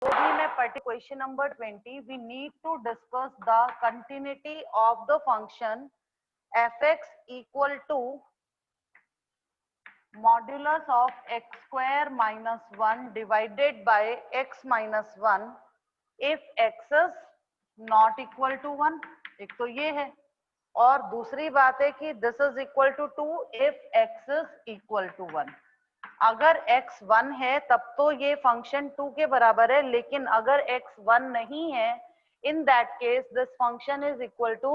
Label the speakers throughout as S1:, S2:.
S1: तो भी मैं question number 20, we need to discuss the continuity of the function fx equal to modulus of x square minus 1 divided by x minus 1 if x is not equal to 1। एक तो ये है, और दूसरी बात है कि this is equal to 2 if x is equal to 1। अगर x 1 है तब तो ये फंक्शन 2 के बराबर है, लेकिन अगर x 1 नहीं है, in that case this function is equal to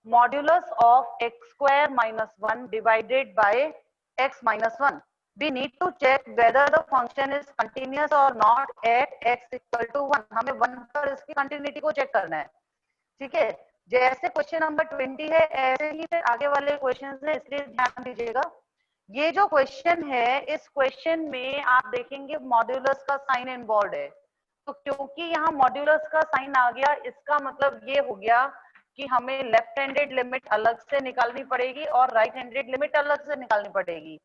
S1: modulus of x square minus 1 divided by x minus 1. We need to check whether the function is continuous or not at x equal to 1. हमें 1 पर इसकी continuity को check करना है, ठीक है। जैसे question number 20 है, ऐसे ही फिर आगे वाले क्वेश्चंस है, इसलिए ध्यान दीजिएगा। ये जो क्वेश्चन है, इस क्वेश्चन में आप देखेंगे मॉड्यूलस का साइन इन्वॉल्व है। तो क्योंकि यहाँ मॉड्यूलस का साइन आ गया, इसका मतलब ये हो गया कि हमें लेफ्ट हैंडेड लिमिट अलग से निकालनी पड़ेगी और राइट हैंडेड लिमिट अलग से निकालनी पड़ेगी।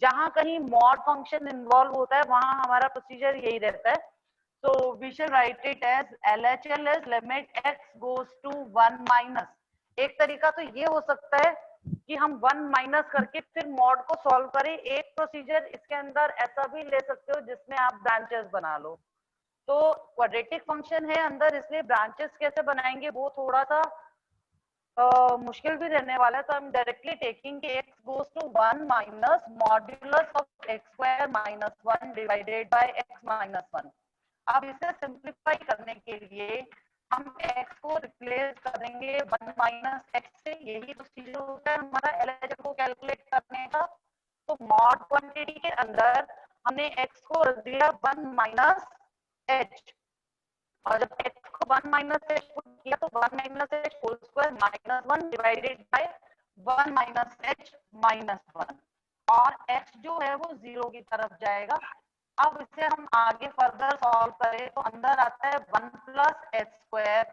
S1: जहां कहीं मॉड फंक्शन इन्वॉल्व होता है वहां हमारा प्रोसीजर यही रहता है। So we shall write it as LHL is limit x goes to 1 minus। एक तरीका तो ये हो सकता है कि हम 1 माइनस करके फिर मॉड को सॉल्व करें। एक प्रोसीजर इसके अंदर ऐसा भी ले सकते हो जिसमें आप ब्रांचेस बना लो। तो क्वाड्रेटिक फंक्शन है अंदर, इसलिए ब्रांचेस कैसे बनाएंगे वो थोड़ा सा मुश्किल भी रहने वाला है। तो हम डायरेक्टली टेकिंग कि x goes to 1 minus modulus of x square minus 1 divided by x minus 1। अब इसे सिंप्लीफाई करने के लिए हम x को रिप्लेस करेंगे 1 माइनस x से। यही प्रोसीजर होता है हमारा LHS को कैलकुलेट करने का। तो मॉड क्वांटिटी के अंदर हमने x को रख दिया 1 माइनस h, और जब x को 1 माइनस h पुट किया तो 1 minus h whole square minus 1 divided by 1 minus h minus 1, और x जो है वो 0 की तरफ जाएगा। अब इसे हम आगे फर्दर सॉल्व करें तो अंदर आता है 1 plus h square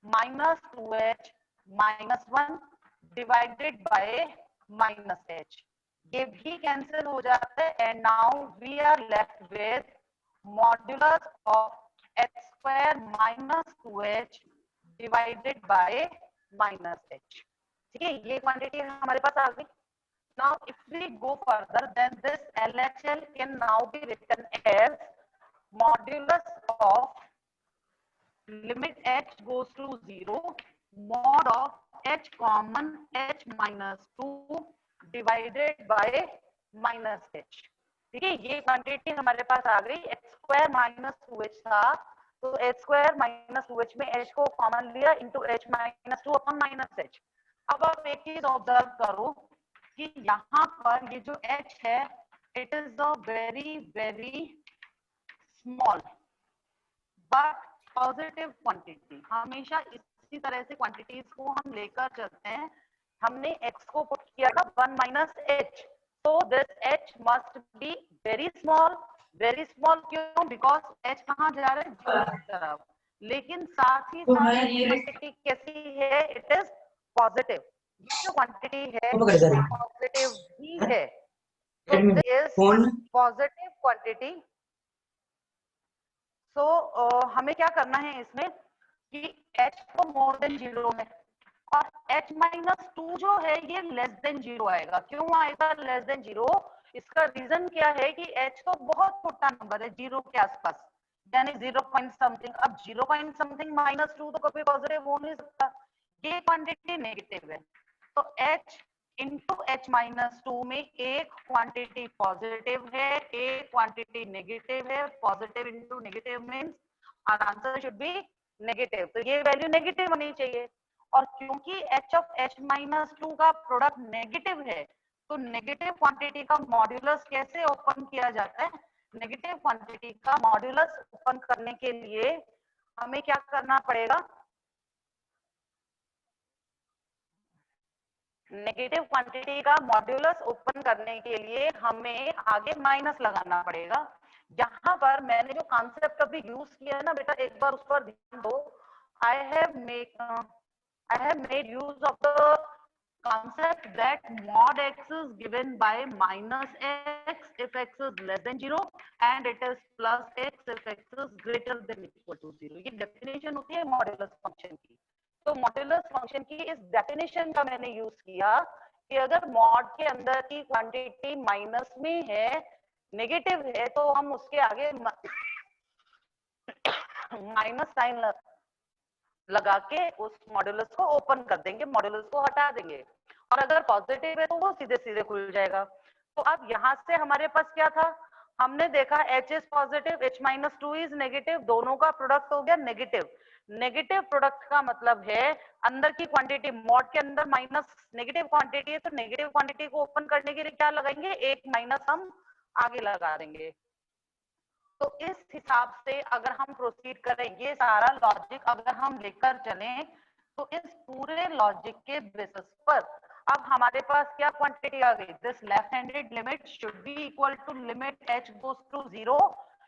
S1: minus 2h minus 1 divided by minus h। ये भी कैंसिल हो जाता है and now we are left with modulus of h square minus 2h divided by minus h। ठीक है, ये क्वांटिटी हमारे पास आ गई। Now if we go further, then this LHL can now be written as modulus of limit h goes to 0 mod of h common h minus 2 divided by minus h। ठीक है, ये quantity हमारे पास आ गई। x square minus 2h था, तो h square minus 2h में h को common लिया into h minus 2 upon minus h। अब आप एक चीज ऑब्जर्व करो कि यहाँ पर ये जो h है, it is a very very small but positive quantity. हमेशा इसी तरह से क्वांटिटीज को हम लेकर चलते हैं। हमने x को पुट किया था 1 माइनस h, तो this h must be very small. Very small क्यों? बिकॉज h कहाँ जा रहा है? 0 की तरफ। लेकिन साथ ही साथ क्वांटिटी कैसी है? It is positive. ये जो क्वांटिटी है पॉजिटिव ही है, तो इज पॉजिटिव क्वांटिटी। सो हमें क्या करना है इसमें कि h को मोर देन 0 में, और h माइनस 2 जो है ये लेस देन 0 आएगा। क्यों आएगा लेस देन 0? इसका रीजन क्या है कि h तो बहुत छोटा नंबर है 0 के आसपास, यानी 0 पॉइंट समथिंग। अब 0 पॉइंट समथिंग माइनस 2 तो कभी पॉजिटिव हो नहीं सकता, ये क्वांटिटी नेगेटिव है। तो h इंटू h माइनस 2 में एक क्वांटिटी पॉजिटिव है, एक क्वांटिटी नेगेटिव है। Positive into negative means our answer should be negative, तो ये वैल्यू नेगेटिव होनी चाहिए। और क्योंकि h ऑफ h माइनस 2 का प्रोडक्ट नेगेटिव है, तो नेगेटिव क्वांटिटी का मॉड्यूलस कैसे ओपन किया जाता है? नेगेटिव क्वांटिटी का मॉड्यूलस ओपन करने के लिए हमें क्या करना पड़ेगा? नेगेटिव क्वांटिटी का मॉड्यूलस ओपन करने के लिए हमें आगे माइनस लगाना पड़ेगा। यहाँ पर मैंने जो कॉन्सेप्ट अभी यूज किया है ना बेटा, एक बार उस पर ध्यान दो। I have made use of the concept that mod x is given by minus x if x is less than 0 and it is plus x if x is greater than equal to 0. ये definition होती है modulus function की. तो modulus function की इस definition का मैंने use किया कि अगर मॉड के अंदर की क्वांटिटी माइनस में है, नेगेटिव है, तो हम उसके आगे माइनस साइन लगा के उस मॉड्यूलस को ओपन कर देंगे, मॉड्यूलस को हटा देंगे. और अगर पॉजिटिव है तो वो सीधे सीधे खुल जाएगा. तो अब यहाँ से हमारे पास क्या था, हमने देखा h is positive, h-2 is negative, दोनों का प्रोडक्ट हो गया नेगेटिव. नेगेटिव प्रोडक्ट का मतलब है अंदर की क्वांटिटी, मॉड के अंदर माइनस नेगेटिव क्वांटिटी है, तो नेगेटिव क्वांटिटी को ओपन करने के लिए क्या लगाएंगे, एक माइनस हम आगे लगा देंगे. तो इस हिसाब से अगर हम प्रोसीड करें, ये सारा लॉजिक अगर हम लेकर चलें, तो इस पूरे लॉजिक के बेसिस पर अब हमारे पास क्या क्वांटिटी आ गई, this left handed limit should be equal to limit h goes to 0.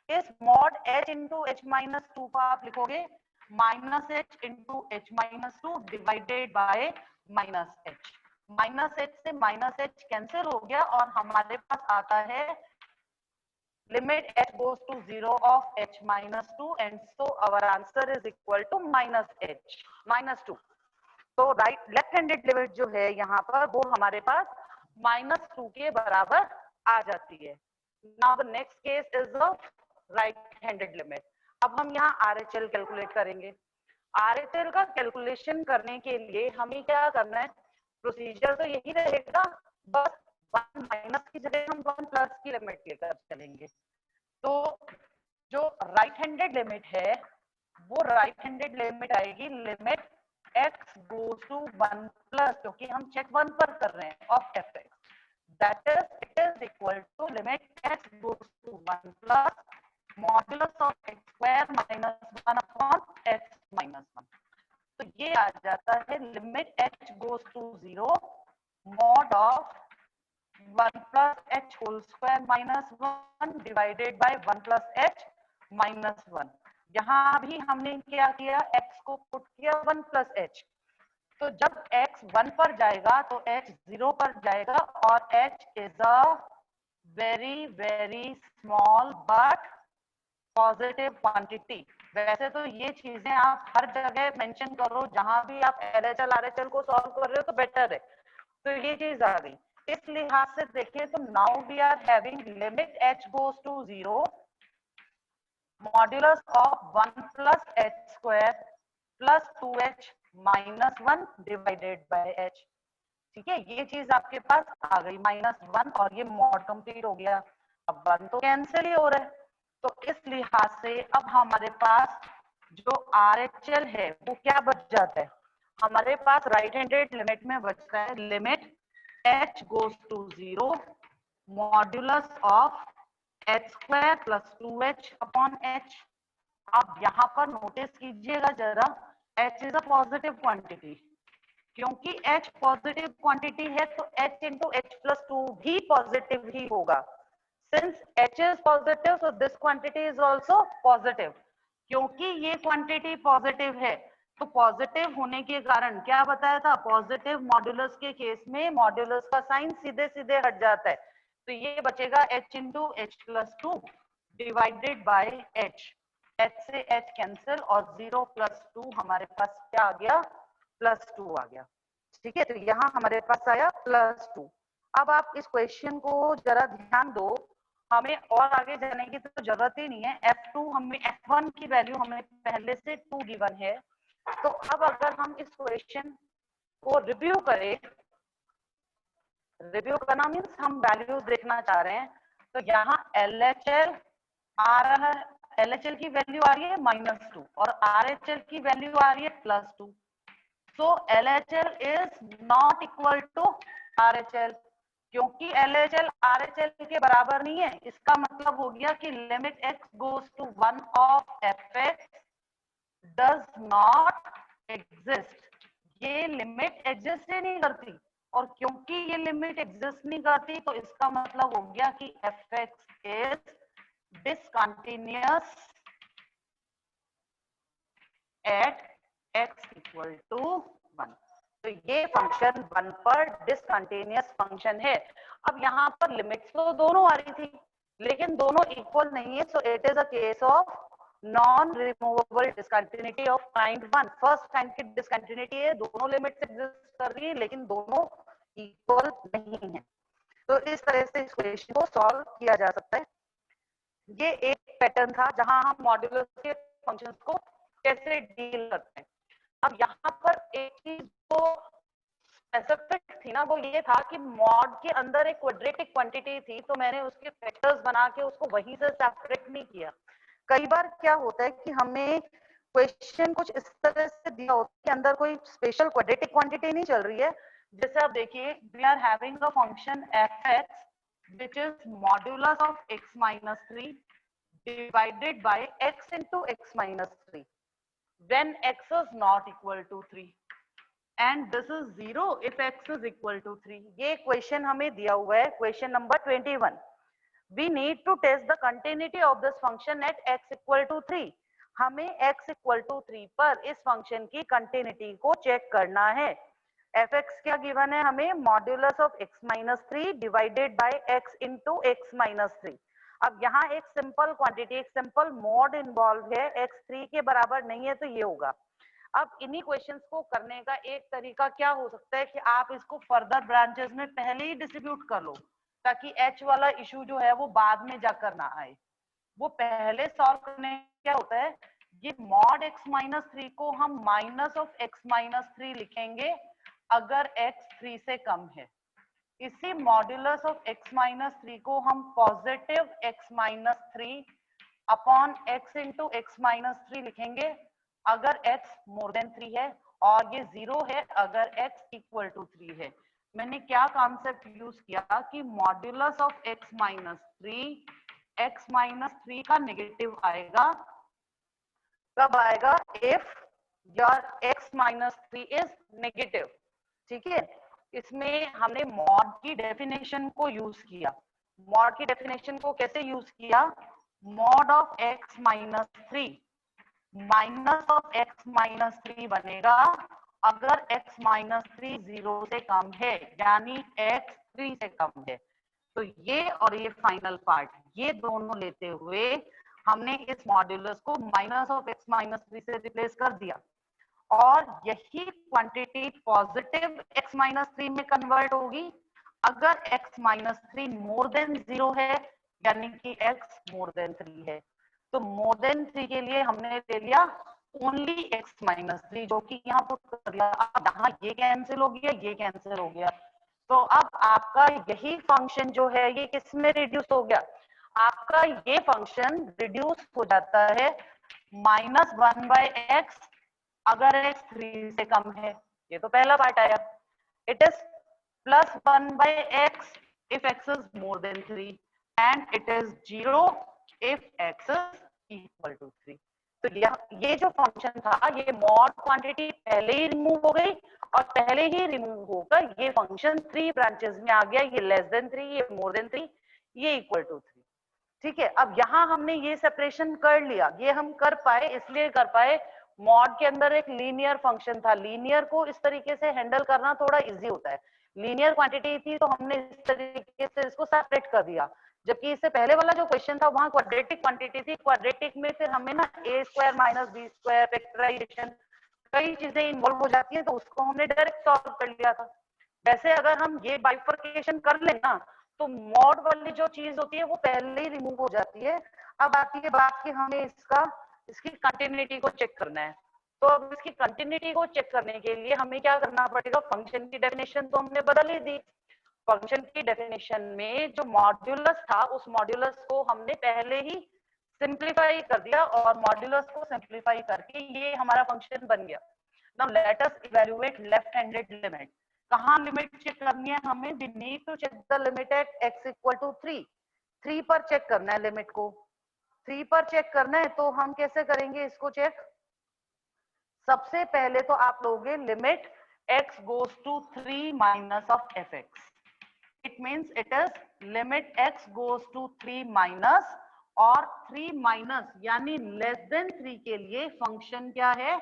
S1: इस मॉड h इंटू h-2 को आप लिखोगे minus h into h-2 divided by minus h. Minus h से माइनस h कैंसिल हो गया और हमारे पास आता है limit h goes to 0 of h-2 and so our answer is equal to -2. तो राइट लेफ्ट हैंडेड लिमिट जो है यहाँ पर वो हमारे पास -2 के बराबर आ जाती है. Now the next case is the right handed limit. अब हम यहाँ RHL कैलकुलेट करेंगे. RHL का कैलकुलेशन करने के लिए हमें क्या करना है, प्रोसीजर तो यही रहेगा, बस 1 माइनस की जगह हम 1 प्लस की लिमिट लेकर चलेंगे. तो जो राइट हैंडेड लिमिट है वो राइट हैंडेड लिमिट आएगी limit x goes to 1 plus, क्योंकि हम चेक 1 पर कर रहे हैं, of fx, that is it is equal to limit x goes to 1 plus modulus of x square minus 1 upon x minus 1. तो ये आ जाता है limit h goes to 0 mod of 1 plus h whole square minus 1 divided by 1 plus h minus 1. यहाँ भी हमने क्या किया, x को पुट किया 1 plus h. तो जब x 1 पर जाएगा तो h 0 पर जाएगा और h is a very very small but positive quantity. वैसे तो ये चीजें आप हर जगह मेंशन करो, जहां भी आप LHL RHL को सॉल्व कर रहे हो तो बेटर है. तो ये चीज आ गई. इस लिहाज से देखिए तो now we are having limit h goes to 0 modulus of 1 plus h square plus 2h minus 1 divided by h. ठीक है, ये चीज आपके पास आ गई -1 और ये मॉड कंप्लीट हो गया. अब 1 तो कैंसिल ही हो रहा है, तो इस लिहाज से अब हमारे पास जो RHL है वो क्या बच जाता है, हमारे पास राइट हैंडेड लिमिट में बचता है limit h goes to 0 modulus of h square plus 2h upon h. अब यहाँ पर नोटिस कीजिएगा जरा, h is a positive quantity, क्योंकि h पॉजिटिव क्वांटिटी है तो h इंटू h प्लस 2 भी पॉजिटिव ही होगा. Since h is positive so this quantity is also positive. क्योंकि ये क्वांटिटी पॉजिटिव है तो पॉजिटिव होने के कारण क्या बताया था, पॉजिटिव मॉड्यूलस के केस में मॉड्यूलस का साइन सीधे सीधे हट जाता है, तो ये बचेगा h into h plus 2 divided by h. h से h कैंसिल और 0 प्लस 2 हमारे पास क्या आ गया, +2 आ गया. ठीक है, तो यहाँ हमारे पास आया +2. अब आप इस क्वेश्चन को जरा ध्यान दो, हमें और आगे जाने की तो जरूरत ही नहीं है. f2 हमें f1 की वैल्यू हमें पहले से 2 गिवन है. तो अब अगर हम इस क्वेश्चन को रिव्यू करें, रिव्यू करना मीन्स हम वैल्यू देखना चाह रहे हैं, तो यहाँ LHL आ रहा है, LHL की वैल्यू आ रही है -2 और RHL की वैल्यू आ रही है +2. So LHL is not equal to RHL. क्योंकि LHL RHL के बराबर नहीं है, इसका मतलब हो गया कि limit x goes to 1 of fx does not exist. ये लिमिट एग्जिस्ट ही नहीं करती, और क्योंकि ये लिमिट एग्जिस्ट नहीं करती तो इसका मतलब हो गया कि fx is discontinuous at x equal to 1. तो ये फंक्शन 1 पर डिसकंटिन्यूअस फंक्शन है। अब यहाँ पर लिमिट्स तो दोनों आ रही थी, लेकिन दोनों इक्वल नहीं है, so it is a case of non removable discontinuity of kind 1। First kind की डिसकंटिन्यूटी है, दोनों लिमिट्स एग्जिस्ट कर रही है लेकिन दोनों इक्वल नहीं है। तो इस तरह से इस क्वेश्चन को सॉल्व किया जा सकता है। ये एक पैटर्न था जहां हम मॉड्यूलस के फंक्शंस को कैसे डील करते हैं। अब यहाँ पर एक चीज जो स्पेसिफिक थी ना, वो ये था कि मॉड के अंदर एक क्वाड्रेटिक क्वांटिटी थी, तो मैंने उसके फैक्टर्स बना के उसको वहीं से सेपरेट नहीं किया। कई बार क्या होता है कि हमें क्वेश्चन कुछ इस तरह से दिया होता है कि अंदर कोई स्पेशल क्वाड्रेटिक क्वांटिटी नहीं चल रही है। जैसे आप देखिए, we are having a function f(x) which is modulus of x minus 3 divided by x into x minus 3 when x is not equal to 3 and this is 0 if x is equal to 3। ये question हमें दिया हुआ है, question number 21। We need to test the continuity of this function at x equal to 3। हमें x equal to 3 पर इस function की continuity को चेक करना है। fx क्या गिवन है हमें? Modulus of x minus 3 divided by x into x minus 3। अब यहाँ एक सिंपल क्वांटिटी, एक सिंपल मॉड इन्वॉल्व है, x 3 के बराबर नहीं है तो ये होगा। अब इन्हीं क्वेश्चंस को करने का एक तरीका क्या हो सकता है कि आप इसको फर्दर ब्रांचेस में पहले ही डिस्ट्रीब्यूट कर लो, ताकि h वाला इशू जो है वो बाद में जाकर ना आए। वो पहले सॉल्व करने क्या होता है, ये मॉड x माइनस 3 को हम माइनस ऑफ x माइनस 3 लिखेंगे अगर x 3 से कम है। इसी मॉड्यूलस ऑफ x माइनस 3 को हम positive x minus 3 upon x into x minus 3 लिखेंगे अगर x मोर देन 3 है, और ये 0 है अगर x इक्वल टू 3 है। मैंने क्या कॉन्सेप्ट यूज किया कि modulus of x minus 3, x minus 3 का नेगेटिव आएगा, कब आएगा? If your x minus 3 is negative. ठीक है, इसमें हमने मॉड की डेफिनेशन को यूज किया। मॉड की डेफिनेशन को कैसे यूज किया? Mod of x minus 3 minus of x minus 3 बनेगा अगर x माइनस 3 0 से कम है, यानी x 3 से कम है। तो ये और ये फाइनल पार्ट, ये दोनों लेते हुए हमने इस मॉड्यूलस को माइनस ऑफ x माइनस 3 से रिप्लेस कर दिया, और यही क्वांटिटी पॉजिटिव x माइनस 3 में कन्वर्ट होगी अगर x माइनस 3 मोर देन 0 है, यानी कि x मोर देन 3 है। तो मोर देन 3 के लिए हमने ले लिया ओनली x माइनस 3, जो कि यहाँ पुट कर दिया। अब यहाँ ये कैंसिल हो गया, ये कैंसिल हो गया, तो अब आपका यही फंक्शन जो है ये किस में रिड्यूस हो गया? आपका ये फंक्शन रिड्यूस हो जाता है माइनस 1 बाय एक्स अगर x 3 से कम है। ये तो पहला पार्ट आया। It is plus 1 by x if x is more than 3 and it is 0 if x is equal to 3। तो ये जो फंक्शन था, ये मॉड क्वांटिटी पहले ही रिमूव हो गई, और पहले ही रिमूव होकर ये फंक्शन 3 ब्रांचेस में आ गया। ये लेस देन 3, ये मोर देन 3, ये इक्वल टू 3। ठीक है, अब यहाँ हमने ये सेपरेशन कर लिया। ये हम कर पाए, इसलिए कर पाए मॉड के अंदर एक लीनियर फंक्शन था। लीनियर को इस तरीके से हैंडल करना थोड़ा इजी होता है। लीनियर क्वांटिटी थी तो हमने इस तरीके से इसको सेपरेट कर दिया, जबकि इससे पहले वाला जो क्वेश्चन था वहां क्वाड्रेटिक क्वांटिटी थी। क्वाड्रेटिक में फिर हमें ना a square minus b square factorization कई चीजें इन्वॉल्व हो जाती है, तो उसको हमने डायरेक्ट सॉल्व कर लिया था। वैसे अगर हम ये बाइफर्केशन कर लेना तो मॉड वाली जो चीज होती है वो पहले ही रिमूव हो जाती है। अब आती है बात कि हमें इसकी कंटिन्यूटी को चेक करना है। तो अब इसकी कंटिन्यूटी को चेक करने के लिए हमें क्या करना पड़ेगा? फंक्शन की डेफिनेशन तो हमने बदल ही दी। फंक्शन की डेफिनेशन में जो मॉड्यूलस था, उस मॉड्यूलस को हमने पहले ही सिंप्लीफाई कर दिया, और मॉड्यूलस को सिंप्लीफाई करके ये हमारा फंक्शन बन गया। Now let us evaluate left handed limit. कहाँ लिमिट चेक करनी है हमें? We need to check the limit at x equal to 3। 3 पर चेक करना है लिमिट को। 3 पर चेक करना है तो हम कैसे करेंगे इसको चेक? सबसे पहले तो आप लोगे limit x goes to 3 minus of fx। It means it is limit x goes to 3 minus, और 3 माइनस यानी लेस देन 3 के लिए फंक्शन क्या है?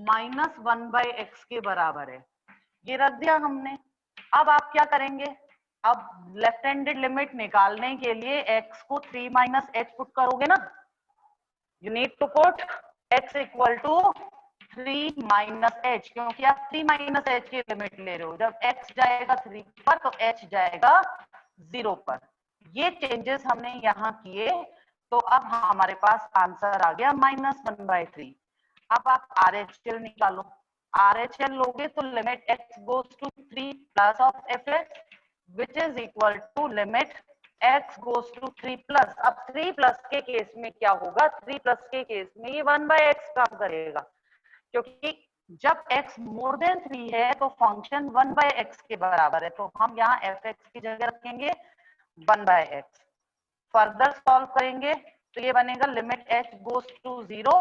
S1: माइनस 1 बाय एक्स के बराबर है। ये रख दिया हमने। अब आप क्या करेंगे, अब लेफ्ट हैंडेड लिमिट निकालने के लिए x को 3 माइनस एच पुट करोगे ना, you need to put x equal to 3 minus h, क्योंकि आप 3 माइनस एच की लिमिट ले रहे हो। जब x जाएगा 3 पर तो h जाएगा 0 पर। ये चेंजेस हमने यहाँ किए, तो अब हमारे पास आंसर आ गया -1/3। अब आप RHL निकालो। RHL लोगे तो limit x goes to 3 plus of fx which is equal to limit x goes to 3 plus. अब 3 प्लस के केस में क्या होगा, 3 प्लस के केस में ये 1/x काम करेगा, क्योंकि जब x मोर देन 3 है तो फंक्शन 1/x के बराबर है, तो हम यहाँ fx की जगह रखेंगे 1/x। फर्दर सॉल्व करेंगे तो ये बनेगा limit h goes to 0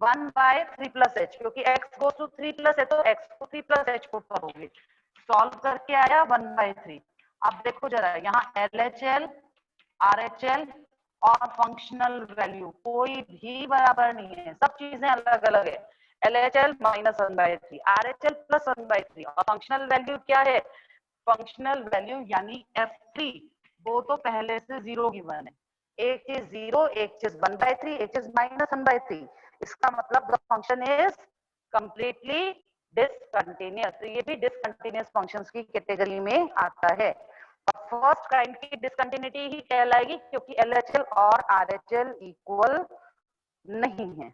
S1: 1/3 plus h, क्योंकि x गोज टू 3 प्लस है तो x को 3 प्लस h पुट करोगे। सॉल्व करके आया 1/3। अब देखो जरा यहाँ LHL RHL और फंक्शनल वैल्यू कोई भी बराबर नहीं है, सब चीजें अलग अलग है। LHL -1/3, RHL +1/3 और फंक्शनल वैल्यू क्या है, फंक्शनल वैल्यू यानी F3 वो तो पहले से 0 गिवन है। एक चीज 0, एक चीज 1/3, एक चीज -1/3। इसका मतलब the function is completely discontinuous. तो ये भी डिसकंटिन्यूअस फंक्शंस की कैटेगरी में आता है। और फर्स्ट काइंड की डिसकंटिन्यूटी ही कहलाएगी, क्योंकि LHL और RHL इक्वल नहीं है।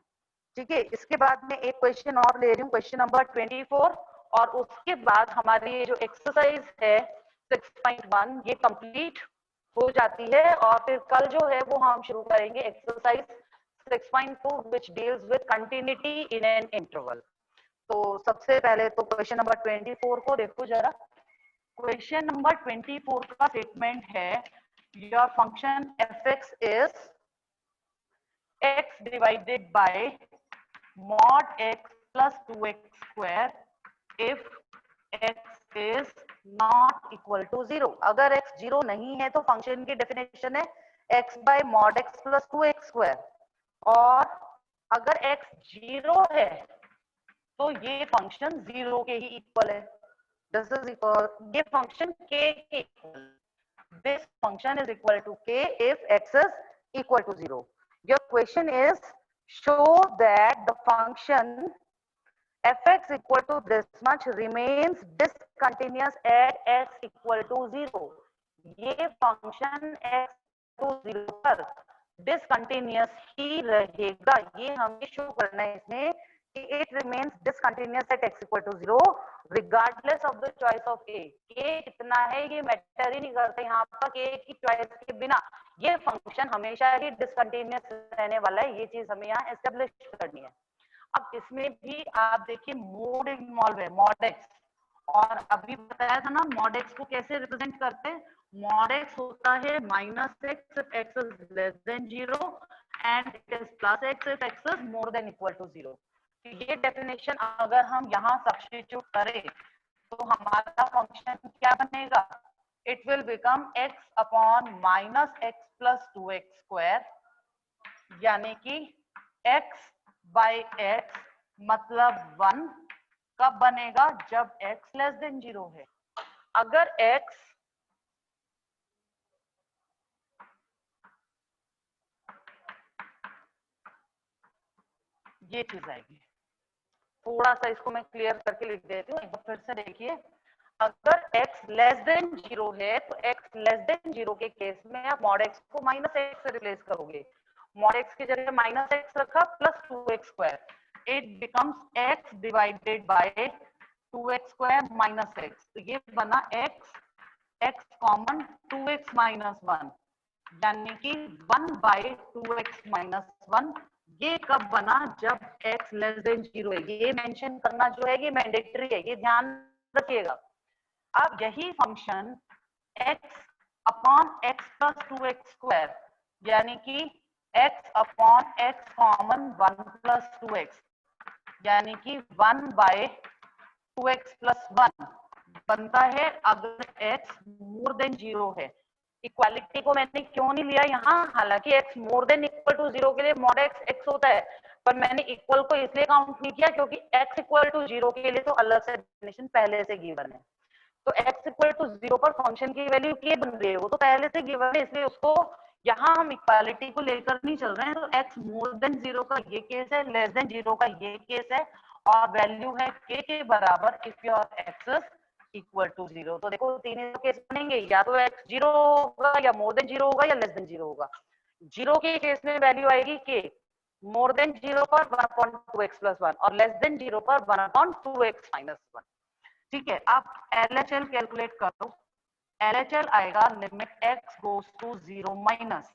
S1: ठीक है, इसके बाद में एक क्वेश्चन और ले रही हूँ, क्वेश्चन नंबर 24, और उसके बाद हमारी ये जो एक्सरसाइज है 6.1 ये कंप्लीट हो जाती है। और फिर कल जो है वो हम शुरू करेंगे exercise 6.2 which deals with continuity in an interval। तो सबसे पहले तो क्वेश्चन नंबर 24 को देखो जरा। क्वेश्चन नंबर 24 का स्टेटमेंट है your function fx is x divided by mod x plus 2x square if x is not equal to 0। अगर x 0 नहीं है तो फंक्शन की डेफिनेशन है x by mod x plus 2x square, और अगर x 0 है तो ये फंक्शन 0 के ही इक्वल है। दिस इज इक्वल, ये फंक्शन k के equal, this function is equal to k if x is equal to 0। your question is show that the function fx equal to this much remains discontinuous at x equal to 0। ये function x to 0 पर discontinuous ही रहेगा, ये हमें show करना है इसमें कि it remains discontinuous at x equal to 0 regardless of the choice of k। k कितना है ये मैटर ही नहीं करता, यहाँ पर k की चॉइस के बिना ये फंक्शन हमेशा ही डिसकंटिन्यूअस रहने वाला है। ये चीज हमें यहाँ एस्टेब्लिश करनी है। अब इसमें भी आप देखिए मोड इन्वॉल्व है, मॉड एक्स, और अभी बताया था ना मॉड एक्स को कैसे रिप्रेजेंट करते हैं। मॉड एक्स होता है -x if x is less than 0 and it is +x if x is more than equal to 0। ये डेफिनेशन अगर हम यहाँ सब्स्टिट्यूट करें तो हमारा फंक्शन क्या बनेगा, it will become x upon -x plus 2x square, यानी कि x by x मतलब 1 कब बनेगा, जब x लेस देन 0 है। अगर x ये चीज आएगी, थोड़ा सा इसको मैं क्लियर करके लिख देती हूँ, एक बार फिर से देखिए। अगर x लेस देन 0 है तो x लेस देन 0 के केस में आप मॉड x को -x से रिप्लेस करोगे। मॉड x की जगह -x रखा plus 2x square, it becomes x divided by 2x square minus x। तो ये बना x कॉमन 2x माइनस 1, यानी कि 1/2x माइनस 1। ये कब बना, जब x लेस देन 0 है। ये मेंशन करना जो है ये मैंडेटरी है, ये ध्यान रखिएगा। अब यही function x upon x plus 2x square, यानी कि x upon x common 1 plus 2x, यानी कि 1/2x प्लस 1 बनता है अगर x मोर देन 0 है। इक्वालिटी को मैंने क्यों नहीं लिया यहाँ, हालांकि x more than equal to 0 के लिए मॉड x x होता है, पर मैंने इक्वल को इसलिए काउंट नहीं किया क्योंकि x इक्वल टू 0 के लिए तो अलग से डेफिनेशन पहले से गिवन है। तो x इक्वल टू 0 पर फंक्शन की वैल्यू k बन रही है, वो तो पहले से गिवन है, इसलिए उसको यहाँ हम इक्वालिटी को लेकर नहीं चल रहे हैं। तो x मोर देन 0 का ये केस है, लेस देन 0 का ये केस है, और वैल्यू है k के बराबर if your x equal to 0। तो देखो तीन केस बनेंगे, या तो x 0 होगा, या मोर देन 0 होगा, या लेस देन 0 होगा। 0 के केस में वैल्यू आएगी k, मोर देन 0 पर 1/2x प्लस 1, और लेस देन 0 पर 1/2x माइनस 1। ठीक है, आप LHL कैलकुलेट करो। LHL आएगा limit x goes to 0 minus,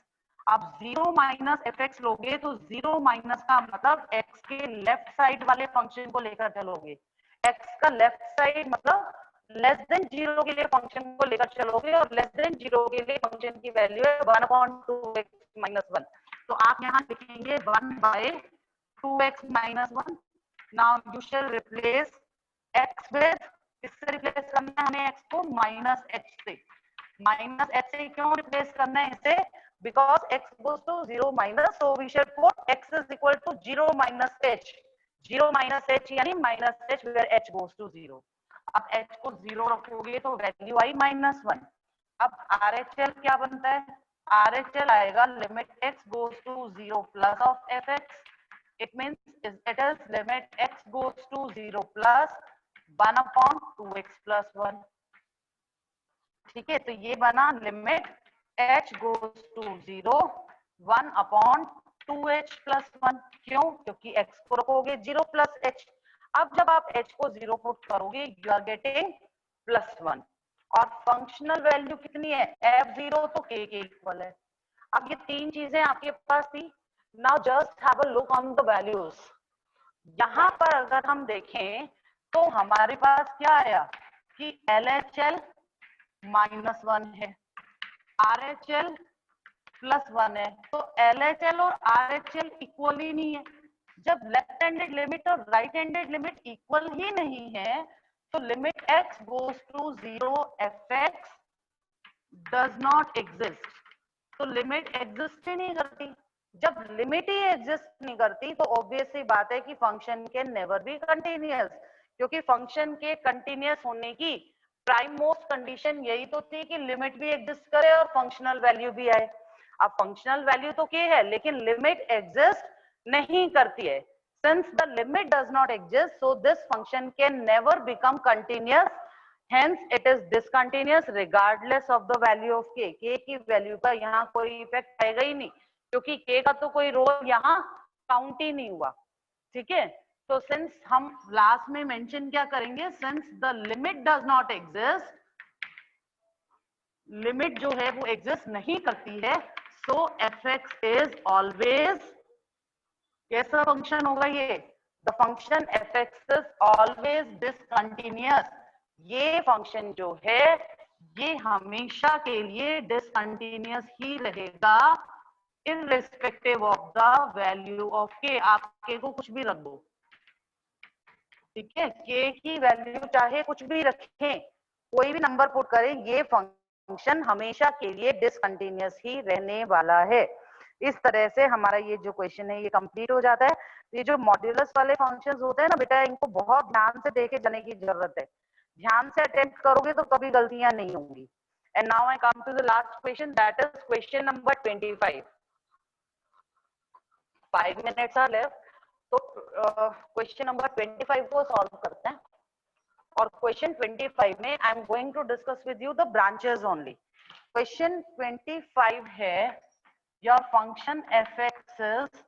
S1: आप 0 माइनस fx लोगे तो 0 माइनस का मतलब x के लेफ्ट साइड वाले फंक्शन को लेकर चलोगे। x का लेफ्ट साइड मतलब लेस देन 0 के लिए फंक्शन को लेकर चलोगे, और लेस देन 0 के लिए फंक्शन की वैल्यू है 1/2x माइनस 1। तो आप यहाँ लिखेंगे 1/2x minus 1। Now you shall replace x with, इससे रिप्लेस करना है हमें x को माइनस h से। माइनस h से क्यों रिप्लेस करना है इसे? Because x goes to 0 minus, so we should put x is equal to 0 minus h। 0 minus h यानी minus h where h goes to 0। अब h को 0 रखोगे तो वैल्यू आई -1। अब RHL क्या बनता है? RHL आएगा limit x goes to 0 plus of fx। It means it is limit x goes to 0 plus 1/2x plus 1। ठीक है, तो ये बना limit h goes to 0 1/2h plus 1। क्यों? क्योंकि x को रखोगे 0 प्लस h। अब जब आप h को 0 पुट करोगे यू आर गेटिंग +1, और फंक्शनल वैल्यू कितनी है? f0 तो k के इक्वल है। अब ये तीन चीजें आपके पास थी। Now just have a look on the values. यहाँ पर अगर हम देखें तो हमारे पास क्या आया कि LHL -1 है, RHL +1 है। तो LHL और RHL इक्वल ही नहीं है। जब लेफ्ट हैंडेड लिमिट और राइट हैंडेड लिमिट इक्वल ही नहीं है तो limit x goes to 0 fx does not exist. तो लिमिट एग्जिस्ट ही नहीं करती। जब लिमिट ही एग्जिस्ट नहीं करती तो ऑब्वियस सी बात है कि function can never be continuous, क्योंकि फंक्शन के कंटिन्यूअस होने की प्राइम मोस्ट कंडीशन यही तो थी कि लिमिट भी एग्जिस्ट करे और फंक्शनल वैल्यू भी आए। अब फंक्शनल वैल्यू तो के है लेकिन लिमिट एग्जिस्ट नहीं करती है। Since the limit does not exist, so this function can never become continuous. Hence, it is discontinuous regardless of the value of k. k की वैल्यू का यहाँ कोई इफेक्ट आएगा ही नहीं, क्योंकि k का तो कोई रोल यहाँ काउंट ही नहीं हुआ। ठीक है, तो सिंस हम लास्ट में मेंशन क्या करेंगे, since the limit does not exist, limit जो है वो एग्जिस्ट नहीं करती है, सो fx इज ऑलवेज कैसा फंक्शन होगा ये? The function fx is always discontinuous. ये फंक्शन जो है ये हमेशा के लिए डिसकंटिन्यूअस ही रहेगा irrespective of the value of k। आप k को कुछ भी रख दो, ठीक है, k की वैल्यू चाहे कुछ भी रखें, कोई भी नंबर पुट करें, ये फंक्शन हमेशा के लिए डिसकंटिन्यूअस ही रहने वाला है। इस तरह से हमारा ये जो क्वेश्चन है ये कंप्लीट हो जाता है। ये जो मॉड्यूलस वाले फंक्शंस होते हैं ना बेटा, इनको बहुत ध्यान से देखे जाने की जरूरत है। ध्यान से अटेम्प्ट करोगे तो कभी गलतियां नहीं होंगी। And now I come to the last question, that is question number 25। 5 minutes are left, तो क्वेश्चन नंबर 25 को सॉल्व करते हैं। और क्वेश्चन 25 में I am going to discuss with you the branches only. Question 25 है your function fx is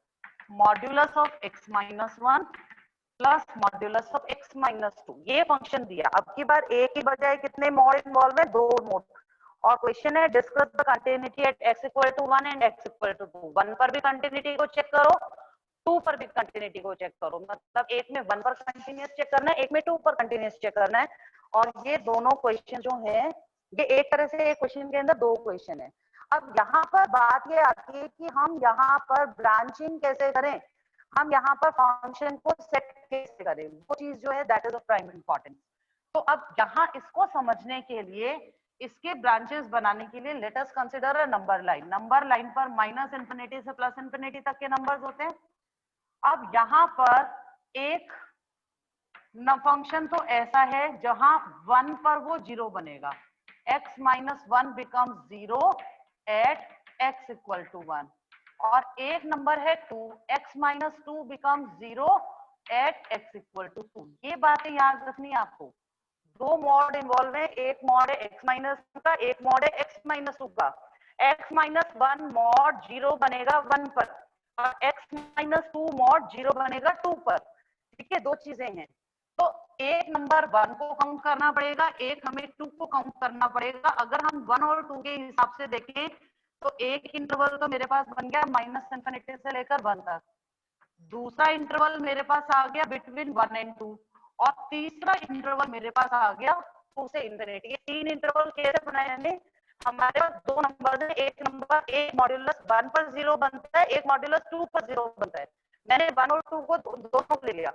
S1: modulus of x minus 1 plus modulus of x minus 2। ये function दिया। अब की बार एक ही बजाय कितने मोड इन्वॉल्व है? दो मोड। और क्वेश्चन है discuss the continuity at x equal to 1 and x equal to 2। 1 पर भी कंटिन्यूटी को चेक करो, 2 पर भी कंटिन्यूटी को चेक करो। मतलब एक में 1 पर कंटिन्यूस चेक करना है, एक में 2 पर कंटिन्यूस चेक करना है। और ये दोनों क्वेश्चन जो है ये एक तरह से एक क्वेश्चन के अंदर दो क्वेश्चन है। अब यहाँ पर बात ये आती है कि हम यहाँ पर ब्रांचिंग कैसे करें, हम यहाँ पर फंक्शन को सेट कैसे करें, वो चीज जो है that is of prime importance. तो अब यहाँ इसको समझने के लिए, इसके ब्रांचेस बनाने के लिए let us consider a number line. Number line पर -∞ से +∞ तक के नंबर्स होते हैं। अब यहाँ पर एक फंक्शन तो ऐसा है जहां 1 पर वो 0 बनेगा, x minus 1 become 0 at x equal to 1, और एक नंबर है 2, x minus 2 become 0 at x equal to 2। ये बातें याद रखनी है आपको। दो मॉड इन्वॉल्व है, एक मॉड है x माइनस का, एक मॉड है x माइनस 2 का। x माइनस 1 मॉड 0 बनेगा 1 पर, और x माइनस 2 मॉड 0 बनेगा 2 पर। ठीक है, दो चीजें हैं। तो एक नंबर 1 को काउंट करना पड़ेगा, एक हमें 2 को काउंट करना पड़ेगा। अगर हम 1 और 2 के हिसाब से देखें तो एक इंटरवल तो मेरे पास बन गया माइनस इंफिनिटी से लेकर 1 तक, दूसरा इंटरवल मेरे पास आ गया बिटवीन 1 एंड 2, और तीसरा इंटरवल मेरे पास आ गया 2 से इंफिनिटी। ये तीन इंटरवल कैसे बनाए हमने? हमारे पास दो नंबर है, एक नंबर एक मॉड्यूलस 1 पर 0 बनता है, एक मॉड्यूलस 2 पर 0 बनता है। मैंने 1 और 2 को दोनों को ले लिया।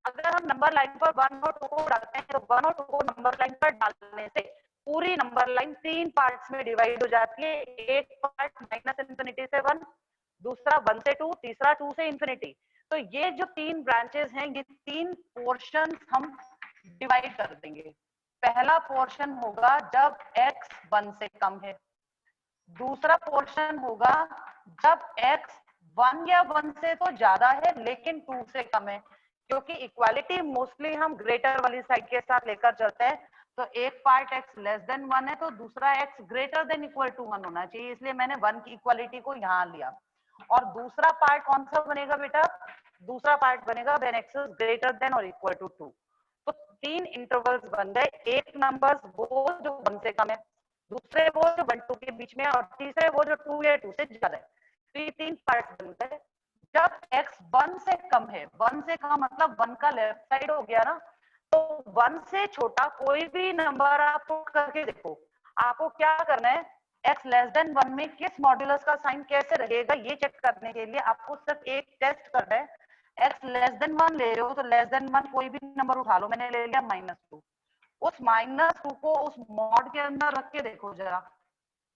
S1: अगर हम नंबर लाइन पर 1 और 2 को डालते हैं तो 1 और 2 को नंबर लाइन पर डालने से पूरी नंबर लाइन 3 पार्ट्स में डिवाइड हो जाती है। एक पार्ट माइनस इंफिनिटी से 1, दूसरा 1 से 2, तीसरा 2 से इंफिनिटी। तो ये जो तीन ब्रांचेस हैं, ये तीन पोर्शन हम डिवाइड कर देंगे। पहला पोर्शन होगा जब x 1 से कम है, दूसरा पोर्शन होगा जब x 1 या 1 से तो ज्यादा है लेकिन 2 से कम है, क्योंकि इक्वालिटी मोस्टली हम ग्रेटर वाली साइड के साथ लेकर चलते हैं। तो एक पार्ट x लेस देन 1 है तो दूसरा x greater than equal to 1 होना चाहिए, इसलिए मैंने 1 की इक्वालिटी को यहाँ लिया। और दूसरा पार्ट कौन सा बनेगा बेटा? दूसरा पार्ट बनेगा when x is greater than और इक्वल टू 2। तो तीन इंटरवल्स बन गए, एक नंबर वो जो 1 से कम है, दूसरे वो जो 1 2 के बीच में, और तीसरे वो जो 2 या 2 से ज्यादा है। तो ये तीन पार्ट बन गए। जब x 1 से कम है, 1 से कम मतलब 1 का लेफ्ट साइड हो गया ना, तो 1 से छोटा कोई भी नंबर आप पुट करके देखो। आपको क्या करना है, x लेस देन 1 में किस मॉड्यूलस का साइन कैसे रहेगा ये चेक करने के लिए आपको सिर्फ एक टेस्ट करना है। x लेस देन 1 ले रहे हो तो लेस देन 1 कोई भी नंबर उठा लो, मैंने ले लिया -2। उस -2 को उस मॉड के अंदर रख के देखो जरा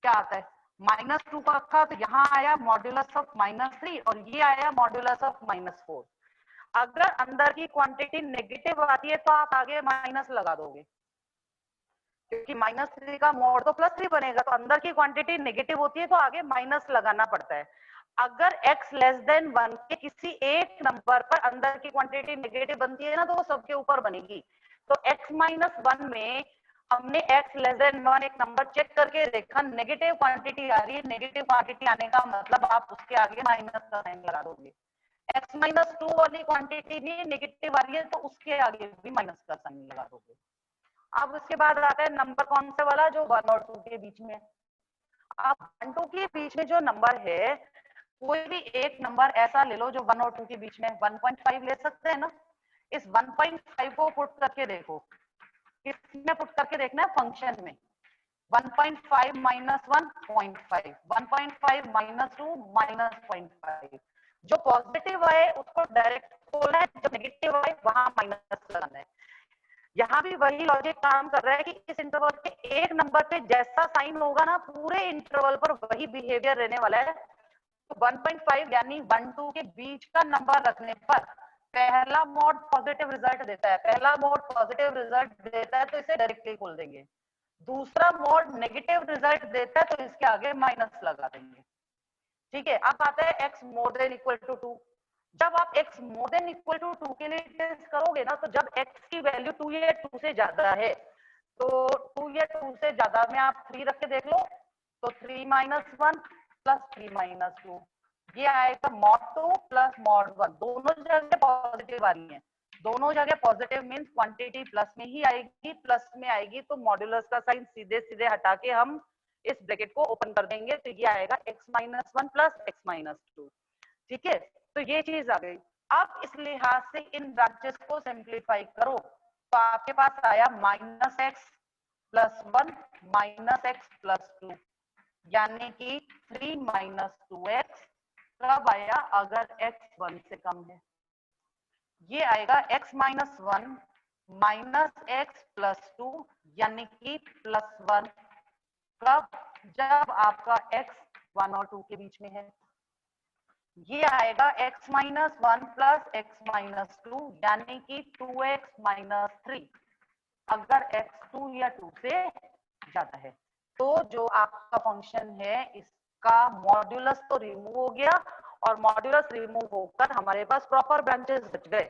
S1: क्या आता है। -2 को रखा तो यहाँ आया मॉड्यूलस ऑफ -3 और ये आया मॉड्यूलस ऑफ -4। अगर अंदर की क्वांटिटी नेगेटिव आती है तो आप आगे माइनस लगा दोगे, क्योंकि -3 का मॉड तो +3 बनेगा, तो अंदर की क्वांटिटी नेगेटिव होती है तो आगे माइनस लगाना पड़ता है। अगर x लेस देन 1 के किसी एक नंबर पर अंदर की क्वांटिटी नेगेटिव बनती है ना, तो वो सबके ऊपर बनेगी। तो x -1 में हमने x लेस देन 1 एक नंबर चेक करके देखा, नेगेटिव क्वांटिटी आ रही है। नेगेटिव क्वांटिटी आने का मतलब आप उसके आगे माइनस का साइन लगा दोगे। x -2 वाली क्वांटिटी भी नेगेटिव आ रही है तो उसके आगे भी माइनस का साइन लगा दोगे। अब उसके बाद आता है नंबर कौन से वाला, जो 1 और 2 के बीच में। अब 1 2 के बीच में जो नंबर है, कोई भी एक नंबर ऐसा ले लो जो 1 और 2 के बीच में, 1.5 ले सकते हैं ना। इस 1.5 को पुट करके देखो, किसमें पुट करके देखना है? फंक्शन में। 1.5 माइनस 1.5, 1.5 माइनस 2 -0.5। जो पॉजिटिव है उसको डायरेक्ट खोलना है, जो नेगेटिव है वहां माइनस लगाना है। यहाँ भी वही लॉजिक काम कर रहा है कि इस इंटरवल के एक नंबर पे जैसा साइन होगा ना, पूरे इंटरवल पर वही बिहेवियर रहने वाला है। तो 1.5 यानी 1 2 के बीच का नंबर रखने पर पहला मोड पॉजिटिव रिजल्ट देता है, पहला मोड पॉजिटिव रिजल्ट देता है तो इसे डायरेक्टली खोल देंगे। दूसरा मोड नेगेटिव रिजल्ट देता है तो इसके आगे माइनस लगा देंगे। ठीक है, अब आता है x more than equal to 2। जब आप x more than equal to 2 के लिए टेस्ट करोगे ना, तो जब x की वैल्यू 2 या 2 से ज्यादा है, तो 2 या 2 से ज्यादा में आप 3 रख के देख लो, तो 3 माइनस 1 प्लस 3 माइनस 2, ये आएगा mod 2 प्लस mod 1। दोनों जगह पॉजिटिव आ रही है, दोनों जगह पॉजिटिव मीन्स क्वांटिटी प्लस में ही आएगी, प्लस में आएगी तो मॉड्यूलस का साइन सीधे सीधे हटा के हम इस ब्रैकेट को ओपन कर देंगे, तो ये आएगा x-1 प्लस x-2। ठीक है, तो ये चीज आ गई। अब इस लिहाज से इन ब्रांचेस को सिंप्लीफाई करो तो आपके पास आया -x प्लस 1 -x प्लस 2, यानी कि 3 माइनस 2x। कब आया? अगर x 1 से कम है। ये आएगा x -1 माइनस x प्लस 2 यानी कि +1। कब? जब आपका x 1 और 2 के बीच में है। ये आएगा x minus 1 plus x minus 2 यानी कि 2x माइनस 3 अगर x 2 या 2 से ज्यादा है। तो जो आपका फंक्शन है इसका मॉड्यूलस तो रिमूव हो गया और मॉड्यूलस रिमूव होकर हमारे पास प्रॉपर ब्रांचेस बच गए।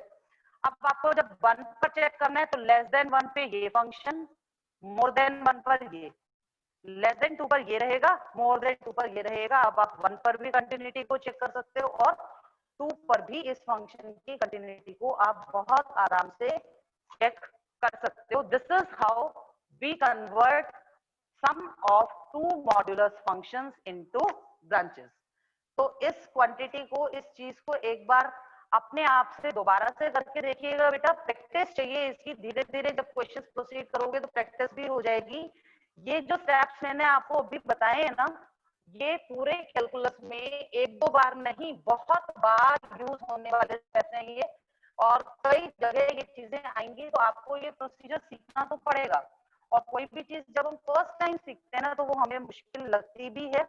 S1: अब आपको जब 1 पर चेक करना है तो लेस देन 1 पे ये फंक्शन, मोर देन 1 पर ये, लेस देन 2 पर ये रहेगा, मोर देन 2 पर ये रहेगा। अब आप 1 पर भी कंटिन्यूटी को चेक कर सकते हो और 2 पर भी इस फंक्शन की कंटिन्यूटी को आप बहुत आराम से चेक कर सकते हो। This is how we convert sum of two modulus functions into branches. तो इस क्वांटिटी को, इस चीज को एक बार अपने आप से दोबारा से करके देखिएगा बेटा, प्रैक्टिस चाहिए इसकी। धीरे धीरे जब क्वेश्चंस प्रोसीड करोगे तो प्रैक्टिस भी हो जाएगी। ये जो स्टेप्स मैंने आपको अभी बताए हैं ना, ये पूरे कैलकुलस में एक दो बार नहीं, बहुत बार यूज होने वाले स्टेप्स हैं ये, और कई जगह ये चीजें आएंगी। तो आपको ये प्रोसीजर सीखना तो पड़ेगा। और कोई भी चीज जब हम फर्स्ट टाइम सीखते हैं ना तो वो हमें मुश्किल लगती भी है।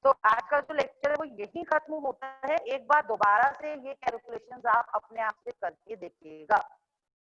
S1: तो आज का जो लेक्चर है वो यही खत्म होता है। एक बार दोबारा से ये कैलकुलेशंस आप अपने आप से करके देखिएगा।